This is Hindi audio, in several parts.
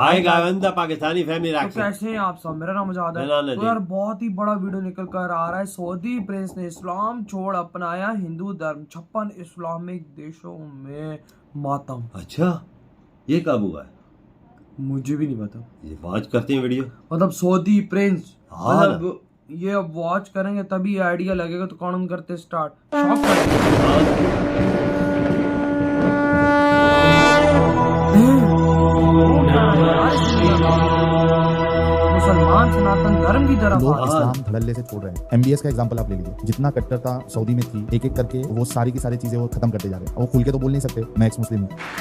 हाय गाइस, पाकिस्तानी फैमिली तो कैसे हैं आप सब। मेरा नाम मुजाहिद है। तो यार बहुत ही बड़ा वीडियो निकल कर आ रहा है। सऊदी प्रिंस ने इस्लाम छोड़ अपनाया हिंदू धर्म, 56 इस्लामिक देशों में मातम। अच्छा, ये कब हुआ है? मुझे भी नहीं पता। ये वॉच करते हैं वीडियो, मतलब सऊदी प्रिंस, हाँ मतलब ये अब वॉच करेंगे तभी आइडिया लगेगा। तो कौन करते स्टार्ट, शॉक करेंगे। मुसलमान सनातन धर्म की तरफ लोग इस्लाम धड़ल्ले से छोड़ रहे हैं। MBS का एग्जांपल आप ले लीजिए, जितना कट्टरता सऊदी में थी, एक एक करके वो सारी की सारी चीजें वो खत्म करते जा रहे हैं। वो खुल के तो बोल नहीं सकते मैं एक्स मुस्लिम हूँ।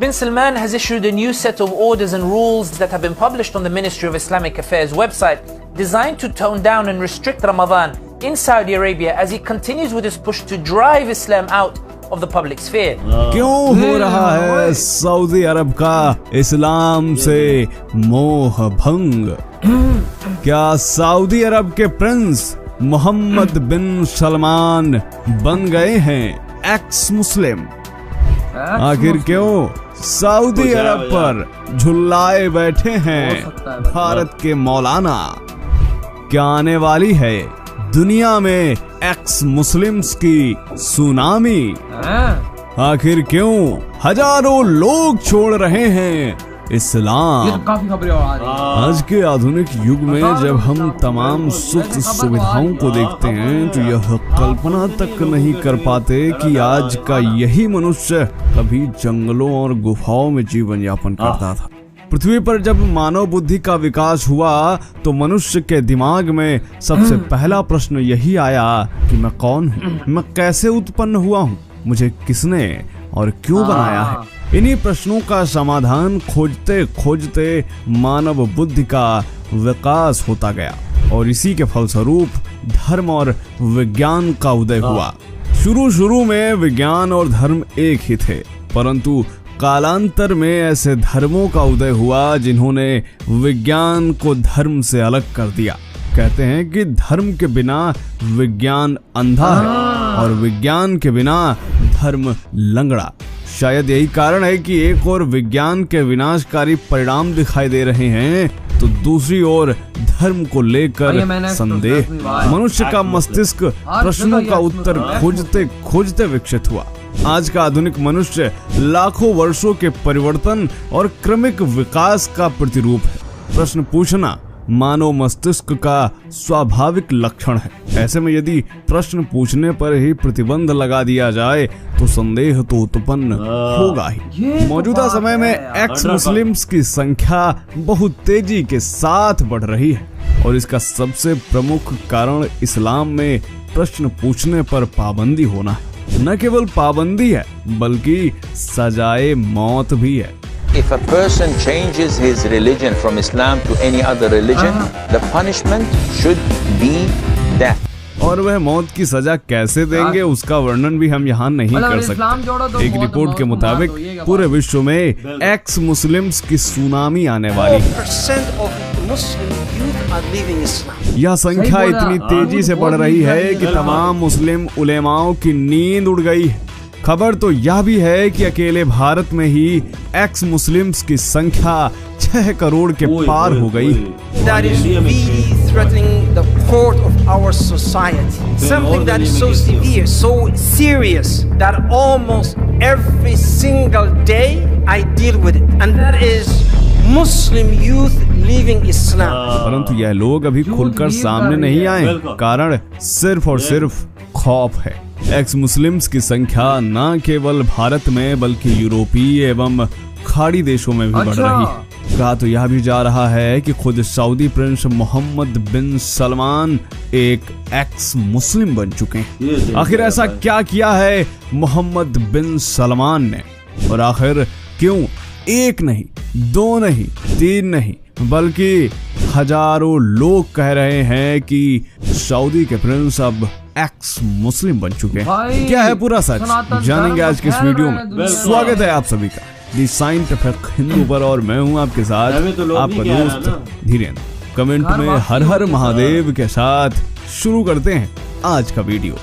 Bin Salman has issued a new set of orders and rules that have been published on the Ministry of Islamic Affairs website, designed to tone down and restrict Ramadan in Saudi Arabia as he continues with his push to drive Islam out of the public sphere. क्यों हो रहा है सऊदी अरब का इस्लाम से मोह भंग? क्या सऊदी अरब के प्रिंस मोहम्मद बिन सलमान बन गए हैं एक्स मुस्लिम? आखिर क्यों सऊदी अरब पर झुल्लाए बैठे हैं भारत के मौलाना? क्या आने वाली है दुनिया में एक्स मुस्लिम्स की सुनामी? आखिर क्यों हजारों लोग छोड़ रहे हैं इस्लाम? ये तो काफी खबरें आ रही हैं। आज के आधुनिक युग में जब हम तमाम सुख सुविधाओं को देखते हैं तो यह कल्पना तक नहीं कर पाते कि आज का यही मनुष्य कभी जंगलों और गुफाओं में जीवन यापन करता था। पृथ्वी पर जब मानव बुद्धि का विकास हुआ तो मनुष्य के दिमाग में सबसे पहला प्रश्न यही आया कि मैं कौन हूँ, मैं कैसे उत्पन्न हुआ हूँ, मुझे किसने और क्यों बनाया है। इन्हीं प्रश्नों का समाधान खोजते खोजते मानव बुद्धि का विकास होता गया और इसी के फलस्वरूप धर्म और विज्ञान का उदय हुआ। शुरू में विज्ञान और धर्म एक ही थे, परंतु कालांतर में ऐसे धर्मों का उदय हुआ जिन्होंने विज्ञान को धर्म से अलग कर दिया। कहते हैं कि धर्म के बिना विज्ञान अंधा है और विज्ञान के बिना धर्म लंगड़ा। शायद यही कारण है कि एक ओर विज्ञान के विनाशकारी परिणाम दिखाई दे रहे हैं तो दूसरी ओर धर्म को लेकर संदेह। मनुष्य का मस्तिष्क प्रश्नों का उत्तर खोजते खोजते विकसित हुआ। आज का आधुनिक मनुष्य लाखों वर्षों के परिवर्तन और क्रमिक विकास का प्रतिरूप है। प्रश्न पूछना मानव मस्तिष्क का स्वाभाविक लक्षण है। ऐसे में यदि प्रश्न पूछने पर ही प्रतिबंध लगा दिया जाए तो संदेह तो उत्पन्न होगा ही। मौजूदा समय में एक्स मुस्लिम्स की संख्या बहुत तेजी के साथ बढ़ रही है और इसका सबसे प्रमुख कारण इस्लाम में प्रश्न पूछने पर पाबंदी होना है। न केवल पाबंदी है बल्कि सजाए मौत भी है। If a person changes his religion from Islam to any other religion, the punishment should be death. और वह मौत की सजा कैसे देंगे उसका वर्णन भी हम यहाँ नहीं कर सकते। एक रिपोर्ट के मुताबिक पूरे विश्व में एक्स मुस्लिम्स की सुनामी आने वाली है। यह संख्या इतनी तेजी से बढ़ रही है कि तमाम मुस्लिम उलेमाओं की नींद उड़ गई है। खबर तो यह भी है कि अकेले भारत में ही एक्स मुस्लिम्स की संख्या 6 करोड़ के पार हो गई। That is really threatening the core of our society. Something that is so severe, so serious that almost every single day I deal with it, and that is Muslim youth leaving Islam. परंतु यह लोग अभी खुलकर सामने नहीं आए, कारण सिर्फ और सिर्फ खौफ है। एक्स मुस्लिम्स की संख्या न केवल भारत में बल्कि यूरोपीय एवं खाड़ी देशों में भी बढ़ रही है। कहा तो यह भी जा रहा है कि खुद सऊदी प्रिंस मोहम्मद बिन सलमान एक एक्स मुस्लिम बन चुके हैं। आखिर ऐसा क्या किया है मोहम्मद बिन सलमान ने, और आखिर क्यों एक नहीं, दो नहीं, तीन नहीं बल्कि हजारों लोग कह रहे हैं कि सऊदी के प्रिंस अब एक्स मुस्लिम बन चुके हैं? क्या है पूरा सच जानेंगे आज के इस वीडियो में। स्वागत है आप सभी का दी साइंटिफिक हिंदू पर और मैं हूं आपके साथ आपका दोस्त धीरेन्द्र। कमेंट में हर हर महादेव के साथ शुरू करते हैं आज का वीडियो।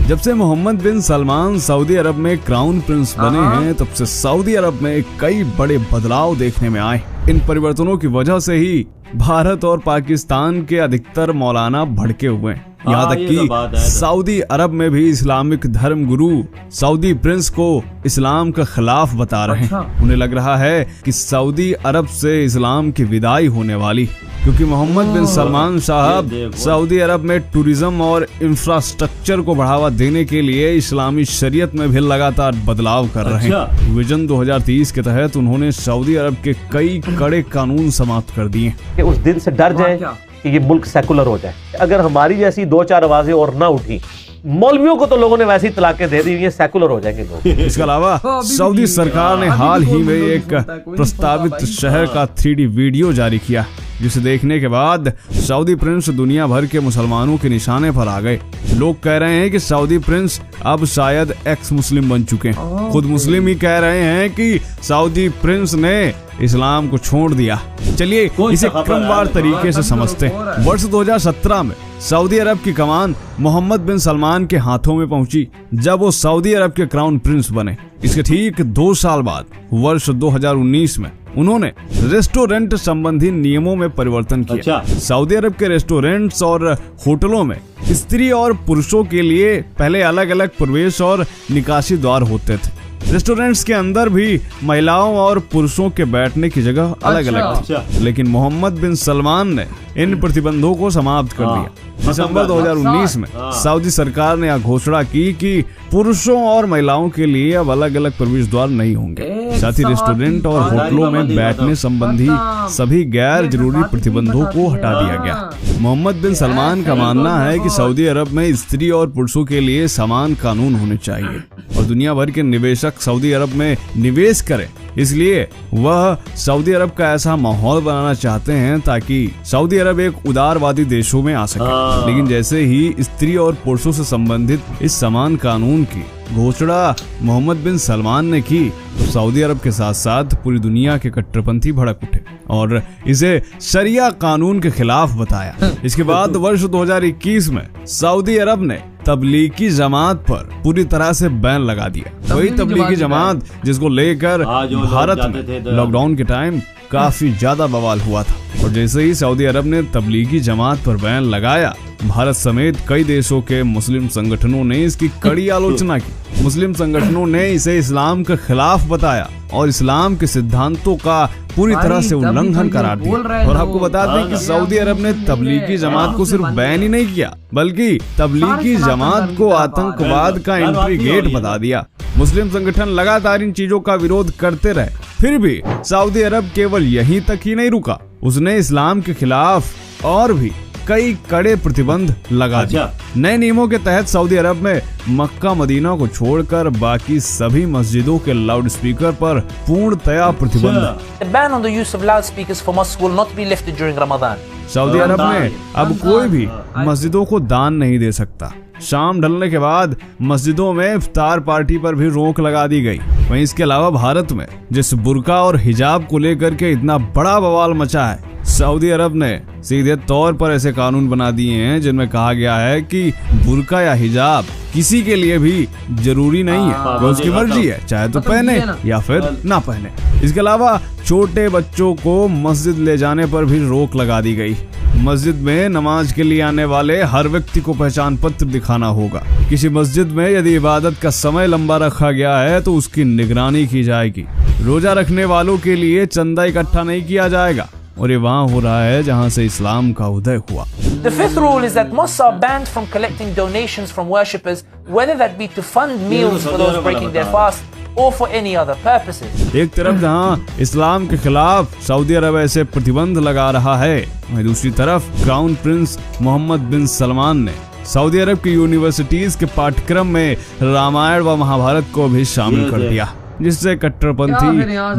जब से मोहम्मद बिन सलमान सऊदी अरब में क्राउन प्रिंस बने हैं, तब से सऊदी अरब में कई बड़े बदलाव देखने में आए। इन परिवर्तनों की वजह से ही भारत और पाकिस्तान के अधिकतर मौलाना भड़के हुए हैं। यहाँ तक कि सऊदी अरब में भी इस्लामिक धर्म गुरु सऊदी प्रिंस को इस्लाम के खिलाफ बता रहे हैं। उन्हें लग रहा है कि सऊदी अरब से इस्लाम की विदाई होने वाली, क्योंकि मोहम्मद बिन सलमान साहब सऊदी अरब में टूरिज्म और इंफ्रास्ट्रक्चर को बढ़ावा देने के लिए इस्लामी शरीयत में भी लगातार बदलाव कर रहे हैं। विजन 2030 के तहत उन्होंने सऊदी अरब के कई कड़े कानून समाप्त कर दिए कि उस दिन से डर जाए कि ये मुल्क सेकुलर हो जाए। अगर हमारी जैसी 2-4 आवाजें और ना उठी, मौलवियों को तो लोगों ने वैसी तलाकें दे दी, ये सेकुलर हो जाएंगे लोग। इसके अलावा सऊदी सरकार ने हाल ही में एक प्रस्तावित शहर का 3D वीडियो जारी किया, जिसे देखने के बाद सऊदी प्रिंस दुनिया भर के मुसलमानों के निशाने पर आ गए। लोग कह रहे हैं कि सऊदी प्रिंस अब शायद एक्स मुस्लिम बन चुके हैं। खुद मुस्लिम ही कह रहे हैं कि सऊदी प्रिंस ने इस्लाम को छोड़ दिया। चलिए इसे क्रमवार तरीके से समझते हैं। वर्ष 2017 में सऊदी अरब की कमान मोहम्मद बिन सलमान के हाथों में पहुंची, जब वो सऊदी अरब के क्राउन प्रिंस बने। इसके ठीक 2 साल बाद वर्ष 2019 में उन्होंने रेस्टोरेंट संबंधी नियमों में परिवर्तन किया। सऊदी अरब के रेस्टोरेंट्स और होटलों में स्त्री और पुरुषों के लिए पहले अलग अलग प्रवेश और निकासी द्वार होते थे। रेस्टोरेंट्स के अंदर भी महिलाओं और पुरुषों के बैठने की जगह अलग अलग थी, लेकिन मोहम्मद बिन सलमान ने इन प्रतिबंधों को समाप्त कर दिया। दिसंबर 2019 में सऊदी सरकार ने यह घोषणा की कि पुरुषों और महिलाओं के लिए अब अलग अलग प्रवेश द्वार नहीं होंगे। साथ ही रेस्टोरेंट और होटलों में बैठने संबंधी सभी गैर जरूरी प्रतिबंधों को हटा दिया गया। मोहम्मद बिन सलमान का मानना है कि सऊदी अरब में स्त्री और पुरुषों के लिए समान कानून होने चाहिए और दुनिया भर के निवेशक सऊदी अरब में निवेश करें। इसलिए वह सऊदी अरब का ऐसा माहौल बनाना चाहते हैं ताकि सऊदी अरब एक उदारवादी देशों में आ सके। लेकिन जैसे ही स्त्री और पुरुषों से संबंधित इस समान कानून की घोषणा मोहम्मद बिन सलमान ने की, तो सऊदी अरब के साथ साथ पूरी दुनिया के कट्टरपंथी भड़क उठे और इसे शरिया कानून के खिलाफ बताया। इसके बाद वर्ष 2021 में सऊदी अरब ने तबलीगी जमात पर पूरी तरह से बैन लगा दिया। वही तबलीगी जमात जिसको लेकर भारत में लॉकडाउन के टाइम काफी ज्यादा बवाल हुआ था। और जैसे ही सऊदी अरब ने तबलीगी जमात पर बैन लगाया, भारत समेत कई देशों के मुस्लिम संगठनों ने इसकी कड़ी आलोचना की। मुस्लिम संगठनों ने इसे इस्लाम के खिलाफ बताया और इस्लाम के सिद्धांतों का पूरी तरह से उल्लंघन करार दिया। और आपको बता दें कि सऊदी अरब ने तबलीगी जमात को सिर्फ बैन ही नहीं किया, बल्कि तबलीगी जमात को आतंकवाद का एंट्री गेट बता दिया। मुस्लिम संगठन लगातार इन चीजों का विरोध करते रहे, फिर भी सऊदी अरब केवल यहीं तक ही नहीं रुका, उसने इस्लाम के खिलाफ और भी कई कड़े प्रतिबंध लगा दिए। नए नियमों के तहत सऊदी अरब में मक्का मदीना को छोड़कर बाकी सभी मस्जिदों के लाउड स्पीकर पर पूर्णतया प्रतिबंध है। The ban on the use of loudspeakers for mosques will not be lifted during Ramadan. Saudi Arab में अब कोई भी मस्जिदों को दान नहीं दे सकता। शाम ढलने के बाद मस्जिदों में इफ्तार पार्टी पर भी रोक लगा दी गई। वहीं इसके अलावा भारत में जिस बुर्का और हिजाब को लेकर के इतना बड़ा बवाल मचा है, सऊदी अरब ने सीधे तौर पर ऐसे कानून बना दिए हैं जिनमें कहा गया है कि बुर्का या हिजाब किसी के लिए भी जरूरी नहीं है, वो उसकी मर्जी है, चाहे तो पहने या फिर ना पहने। इसके अलावा छोटे बच्चों को मस्जिद ले जाने पर भी रोक लगा दी गई। मस्जिद में नमाज के लिए आने वाले हर व्यक्ति को पहचान पत्र दिखाना होगा। किसी मस्जिद में यदि इबादत का समय लंबा रखा गया है तो उसकी निगरानी की जाएगी। रोजा रखने वालों के लिए चंदा इकट्ठा नहीं किया जाएगा और ये वहाँ हो रहा है जहाँ से इस्लाम का उदय हुआ। The fifth rule is that mosques are banned from collecting donations from worshippers, whether that be to fund meals for those breaking their fast or for any other purposes. एक तरफ जहाँ इस्लाम के खिलाफ सऊदी अरब ऐसे प्रतिबंध लगा रहा है, वहीं दूसरी तरफ क्राउन प्रिंस मोहम्मद बिन सलमान ने सऊदी अरब की यूनिवर्सिटीज के पाठ्यक्रम में रामायण व महाभारत को भी शामिल कर दिया, जिससे कट्टरपंथी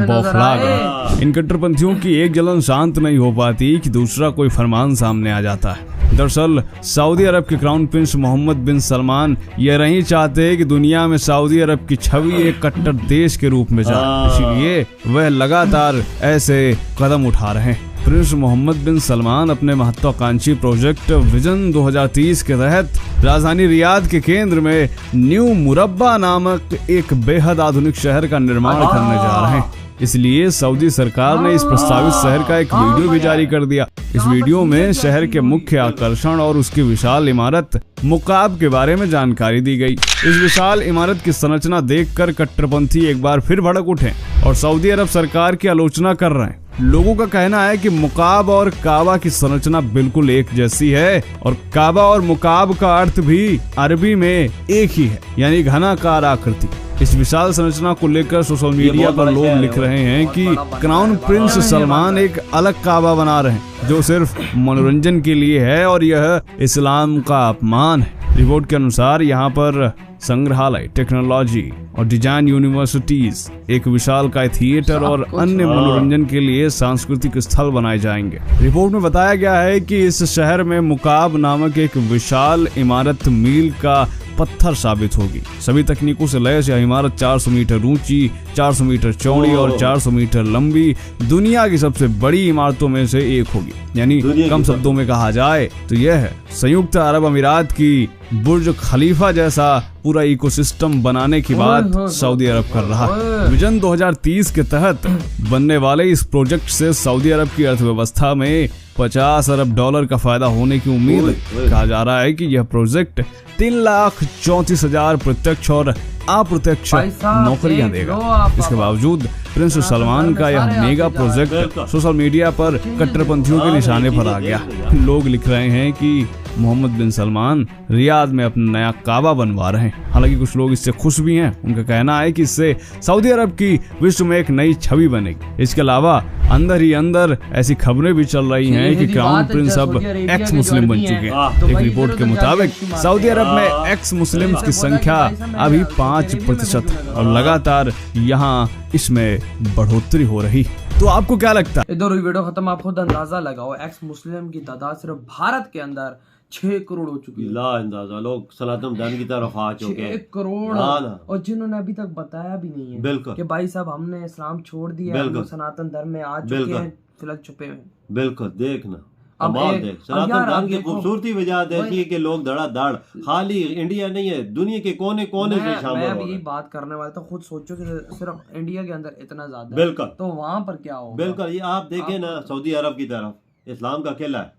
बौखला गए। इन कट्टरपंथियों की एक जलन शांत नहीं हो पाती कि दूसरा कोई फरमान सामने आ जाता है। दरअसल सऊदी अरब के क्राउन प्रिंस मोहम्मद बिन सलमान ये नहीं चाहते कि दुनिया में सऊदी अरब की छवि एक कट्टर देश के रूप में जाए, इसीलिए वह लगातार ऐसे कदम उठा रहे हैं। प्रिंस मोहम्मद बिन सलमान अपने महत्वाकांक्षी प्रोजेक्ट विजन 2030 के तहत राजधानी रियाद के केंद्र में न्यू मुरब्बा नामक एक बेहद आधुनिक शहर का निर्माण करने जा रहे हैं। इसलिए सऊदी सरकार ने इस प्रस्तावित शहर का एक वीडियो भी जारी कर दिया। इस वीडियो में शहर के मुख्य आकर्षण और उसकी विशाल इमारत मुकाब के बारे में जानकारी दी गई। इस विशाल इमारत की संरचना देखकर कट्टरपंथी एक बार फिर भड़क उठे और सऊदी अरब सरकार की आलोचना कर रहे हैं। लोगों का कहना है कि मुकाब और काबा की संरचना बिल्कुल एक जैसी है और काबा और मुकाब का अर्थ भी अरबी में एक ही है, यानी घनाकार आकृति। इस विशाल संरचना को लेकर सोशल मीडिया पर लोग लिख रहे हैं कि क्राउन प्रिंस सलमान एक अलग काबा बना रहे हैं जो सिर्फ मनोरंजन के लिए है और यह इस्लाम का अपमान है। रिपोर्ट के अनुसार यहाँ पर संग्रहालय, टेक्नोलॉजी और डिजाइन यूनिवर्सिटीज, एक विशालकाय थिएटर और अन्य मनोरंजन के लिए सांस्कृतिक स्थल बनाए जाएंगे। रिपोर्ट में बताया गया है कि इस शहर में मुकाब नामक एक विशाल इमारत मील का पत्थर साबित होगी। सभी तकनीकों से लैस यह इमारत 400 मीटर ऊंची, 400 मीटर चौड़ी और 400 मीटर लंबी दुनिया की सबसे बड़ी इमारतों में से एक होगी। यानी कम शब्दों में कहा जाए तो यह है संयुक्त अरब अमीरात की बुर्ज खलीफा जैसा पूरा इकोसिस्टम बनाने की बात सऊदी अरब कर रहा है। विजन 2030 के तहत बनने वाले इस प्रोजेक्ट से सऊदी अरब की अर्थव्यवस्था में $50 अरब का फायदा होने की उम्मीद है। कहा जा रहा है कि यह प्रोजेक्ट 3,34,000 प्रत्यक्ष और अप्रत्यक्ष नौकरियां देगा। इसके बावजूद प्रिंस सलमान का यह मेगा प्रोजेक्ट सोशल मीडिया पर कट्टरपंथियों के निशाने पर आ गया। लोग लिख रहे हैं कि मोहम्मद बिन सलमान रियाद में अपना नया काबा बनवा रहे हैं। हालांकि कुछ लोग इससे खुश भी हैं। उनका कहना है कि इससे सऊदी अरब की विश्व में एक नई छवि बनेगी। इसके अलावा अंदर ही अंदर ऐसी खबरें भी चल रही हैं कि क्राउन प्रिंस अब एक्स मुस्लिम बन चुके हैं। एक रिपोर्ट के मुताबिक सऊदी अरब में एक्स मुस्लिम्स की संख्या अभी 5% है और लगातार यहाँ इसमें बढ़ोतरी हो रही। तो आपको क्या लगता है? इधर वीडियो खत्म, आप खुद अंदाजा लगाओ एक्स मुस्लिम की तादाद सिर्फ भारत के अंदर 6 करोड़ हो चुकी है। ला अंदाजा, लोग सनातन धर्म की तरफ आ चुके हैं। 6 करोड़ और जिन्होंने अभी तक बताया भी नहीं है बिल्कुल कि भाई साहब हमने इस्लाम छोड़ दिया, हम सनातन धर्म में आ चुके हैं, फिलहाल छुपे हुए। बिल्कुल देखना कमाल देख, सनातन धर्म की खूबसूरती वजह देती है कि लोग धड़ाधड़, खाली इंडिया नहीं है, दुनिया के कोने कोने से शामिल हो रहे हैं। बात करने वाला था, खुद सोचो कि सिर्फ इंडिया के अंदर इतना ज्यादा बिल्कुल, तो वहाँ पर क्या होगा? बिल्कुल, ये आप देखें ना सऊदी अरब की तरफ इस्लाम का किला है।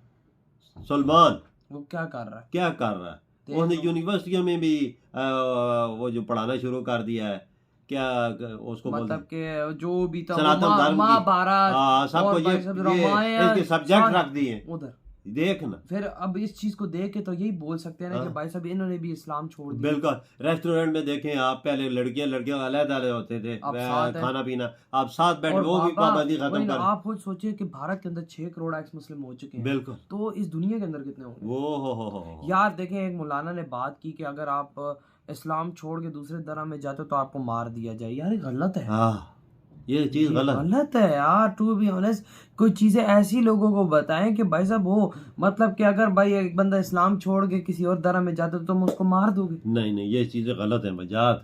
सलमान वो क्या कर रहा है? क्या कर रहा है? उसने यूनिवर्सिटियों में भी वो जो पढ़ाना शुरू कर दिया है, क्या उसको मतलब के जो भी था सनातन धर्म महाभारत सबको ये सब्जेक्ट रख दिए उधर। देखना फिर अब इस चीज को देख के तो यही बोल सकते हैं ना कि भाई साहब इन्होंने भी इस्लाम छोड़ दिया। बिल्कुल, रेस्टोरेंट में देखें आप, पहले लड़कियां अलग-अलग होते थे खाना पीना, आप साथ बैठ, वो भी पाबंदी खत्म कर। आप खुद सोचिए कि भारत के अंदर 6 करोड़ एक्स मुस्लिम हो चुके हैं। बिल्कुल, तो इस दुनिया के अंदर कितने होंगे? वो यार देखें, एक मौलाना ने बात की कि अगर आप इस्लाम छोड़ के दूसरे धर्म में जाते तो आपको मार दिया जाए। यार ये गलत है। हाँ, ये चीज गलत है यार। टू बी ऑनेस्ट, कोई चीजें ऐसी लोगों को बताएं कि भाई साहब वो मतलब कि अगर भाई एक बंदा इस्लाम छोड़ के किसी और धर्म में जाता तो तुम उसको मार दोगे। नहीं, ये चीजें गलत है मजाक।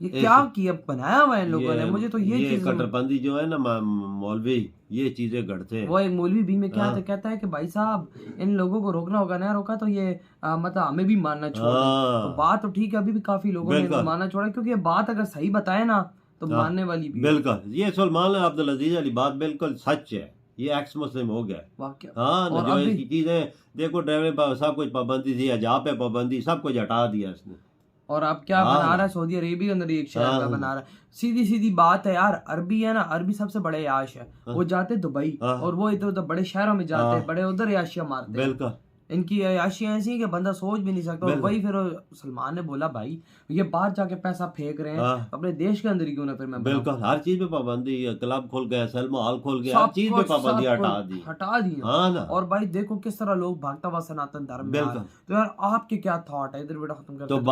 ये क्या किया बनाया हुआ इन लोगों ने? मुझे तो ये कट्टरपंथी जो है ना मौलवी, ये चीजें गढ़ते हैं। वो एक मौलवी भी में क्या कहता है कि भाई साहब इन लोगों को रोकना होगा, ना रोका तो ये मतलब हमें भी मानना छोड़। तो बात तो ठीक है, अभी भी काफी लोगों ने मानना छोड़ा, क्योंकि ये बात अगर सही बताए ना तो मानने वाली भी। बिल्कुल, ये सलमान अब्दुल अजीज वाली बात बिल्कुल सच है। ये एक्स मुस्लिम हो गया। हाँ ना, जो इसकी चीजें देखो, ड्राइवर पर सब कुछ पाबंदी थी, हजाब पे पाबंदी, सब कुछ हटा दिया इसने। और अब क्या बना रहा है? सऊदी अरेबिया के अंदर एक शहर का बना रहा है। सीधी बात है यार, अरबी है ना, अरबी सबसे बड़े याश है। वो जाते दुबई और वो इधर उधर बड़े शहरों में जाते, बड़े उधर याशियां मारते। बिल्कुल, इनकी याशियां ऐसी कि बंदा सोच भी नहीं सकता। वही फिर सलमान ने बोला भाई ये बाहर जाके पैसा फेंक रहे हैं, अपने देश के अंदर ही क्यों ना फिर मैं बिल्कुल हर चीज पे पाबंदी। क्लब खोल गया, सिनेमा हॉल खोल गया, हर चीज पे पाबंदी हटा दी। हाँ ना। और भाई देखो किस तरह लोग भागता हुआ सनातन धर्म में। तो यार आपके क्या थॉट है? इधर वीडियो खत्म करते हैं।